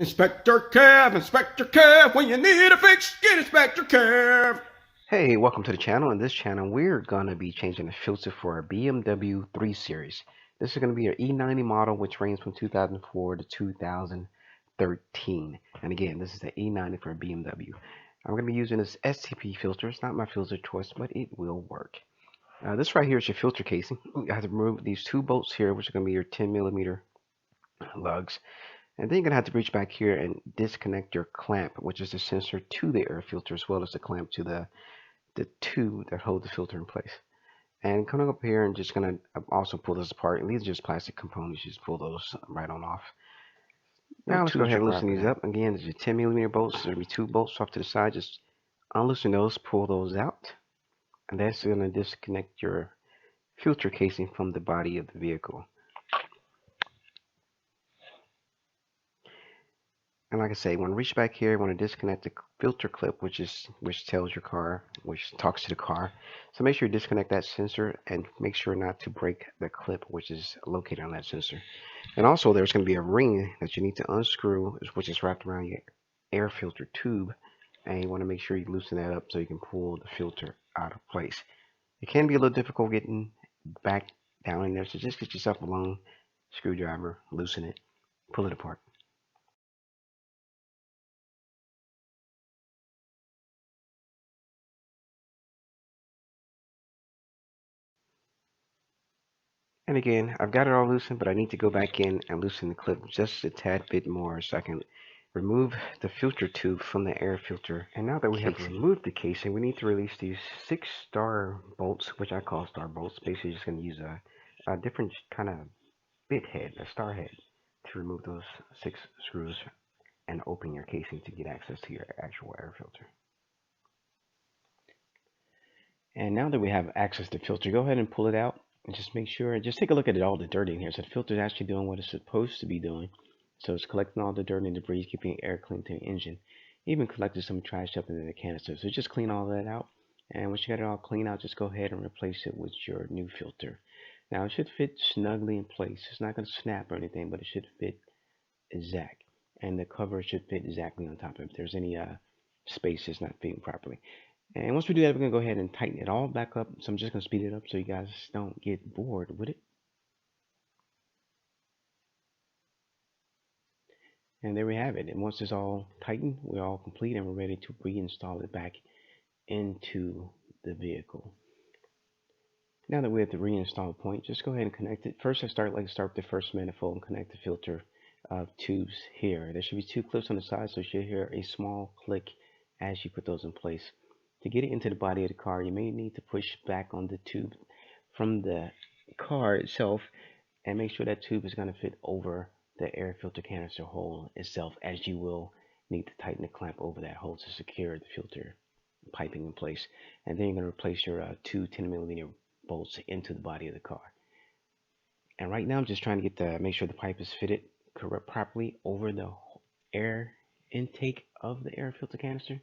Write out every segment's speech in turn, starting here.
Inspector Kev, when you need a fix, get Inspector Kev. Hey, welcome to the channel. In this channel, we're going to be changing the filter for our BMW 3 Series. This is going to be our E90 model, which ranged from 2004 to 2013. And again, this is the E90 for BMW. I'm going to be using this STP filter. It's not my filter choice, but it will work. This right here is your filter casing. You have to remove these two bolts here, which are going to be your 10mm lugs. And then you're going to have to reach back here and disconnect your clamp, which is the sensor to the air filter, as well as the clamp to the tube that hold the filter in place. And coming up here and just gonna also pull this apart. And these are just plastic components. You just pull those right on off. Now let's go ahead and loosen these up. Again, there's your 10mm bolts. There'll be two bolts off to the side. Just unloosen those, pull those out, and that's gonna disconnect your filter casing from the body of the vehicle. And like I say, when you reach back here, you want to disconnect the filter clip, which tells your car, which talks to the car. So make sure you disconnect that sensor and make sure not to break the clip, which is located on that sensor. And also, there's going to be a ring that you need to unscrew, which is wrapped around your air filter tube. And you want to make sure you loosen that up so you can pull the filter out of place. It can be a little difficult getting back down in there, so just get yourself a long screwdriver, loosen it, pull it apart. And again, I've got it all loosened, but I need to go back in and loosen the clip just a tad bit more so I can remove the filter tube from the air filter. And now that we have removed the casing, we need to release these 6-star bolts, which I call star bolts. Basically, just going to use a different kind of bit head, a star head, to remove those 6 screws and open your casing to get access to your actual air filter. And now that we have access to the filter, go ahead and pull it out. And just make sure, just take a look at all the dirt in here. So the filter is actually doing what it's supposed to be doing. So it's collecting all the dirt and debris, keeping air clean to the engine. Even collected some trash up into the canister. So just clean all that out. And once you got it all clean out, just go ahead and replace it with your new filter. Now it should fit snugly in place. It's not going to snap or anything, but it should fit exact. And the cover should fit exactly on top of it. If there's any space that's not fitting properly. And once we do that, we're going to go ahead and tighten it all back up. So I'm just going to speed it up so you guys don't get bored with it. And there we have it. And once it's all tightened, we're all complete and we're ready to reinstall it back into the vehicle. Now that we're at the reinstall point, just go ahead and connect it. First, start with the first manifold and connect the filter tubes here. There should be 2 clips on the side, so you should hear a small click as you put those in place. To get it into the body of the car, you may need to push back on the tube from the car itself and make sure that tube is going to fit over the air filter canister hole itself, as you will need to tighten the clamp over that hole to secure the filter piping in place. And then you're going to replace your 2 10mm bolts into the body of the car. And right now I'm just trying to make sure the pipe is fitted properly over the air intake of the air filter canister,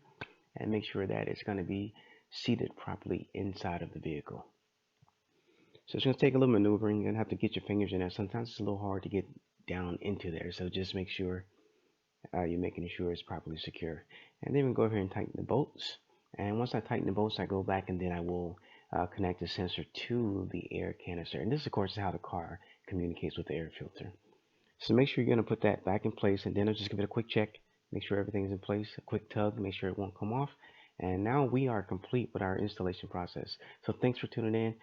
and make sure that it's going to be seated properly inside of the vehicle. So it's going to take a little maneuvering. You're going to have to get your fingers in there. Sometimes it's a little hard to get down into there. So just make sure you're making sure it's properly secure. And then we'll go over here and tighten the bolts. And once I tighten the bolts, I go back and then I will connect the sensor to the air canister. And this, of course, is how the car communicates with the air filter. So make sure you're going to put that back in place, and then I'll just give it a quick check. Make sure everything's in place, a quick tug, make sure it won't come off. And now we are complete with our installation process. So thanks for tuning in.